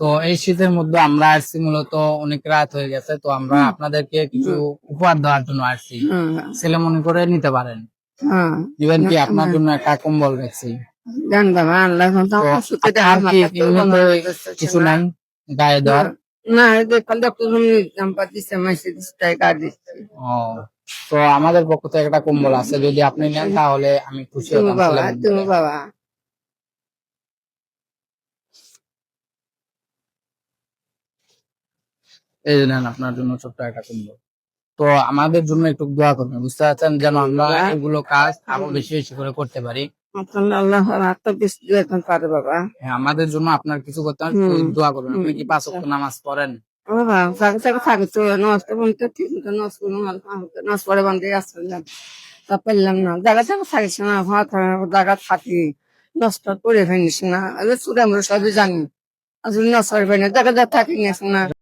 তো এই শীতের মধ্যে আমরা আসছি মূলত অনেক রাত হয়ে গেছে, তো আমরা আপনাদেরকে কিছু উপহার দেওয়ার জন্য আসছি, ছেলে মনে করে নিতে পারেন। দিবেন কি? আপনার জন্য একটা কম্বল রাখছি। জান বাবা আল্লাহ তো আপনার কি এমনিতে কিছু নাই গায়ে দেওয়ার? না দেখল নাম্বার দিচ্ছে মেসেজ দিচ্ছে কার্ড দিচ্ছে। ও, তো আমাদের পক্ষ থেকে একটা কম্বল আছে, যদি আপনি নেন তাহলে আমি খুশি তুমি হতাম। বাবা ছেলে তুমি বাবা এই যে নেন আপনার জন্য ছোট্ট একটা কম্বল। তো আমাদের জন্য একটু দোয়া করবেন, বুঝতে পারছেন, যেন আমরা এগুলো কাজ আরো বেশি বেশি করে করতে পারি। আল্লাহ হাতটা বেশি এখন পারে বাবা। হ্যাঁ, আমাদের জন্য আপনার কিছু করতে হবে, একটু দোয়া করবেন। আপনি কি 5 ওয়াক্ত নামাজ পড়েন? বাবা জায়গা জায়গা থাকে তো নষ্ট বলতে ঠিক মতো নষ্ট নষ্ট করে বান্ধে আসলাম তা পারলাম না জায়গা জায়গা থাকিস না ভাত জায়গা থাকি নষ্ট করে ফেলিস না চুড়ে আমরা সবই জানি আসলে নষ্ট করে ফেলি না জায়গা জায়গা থাকি না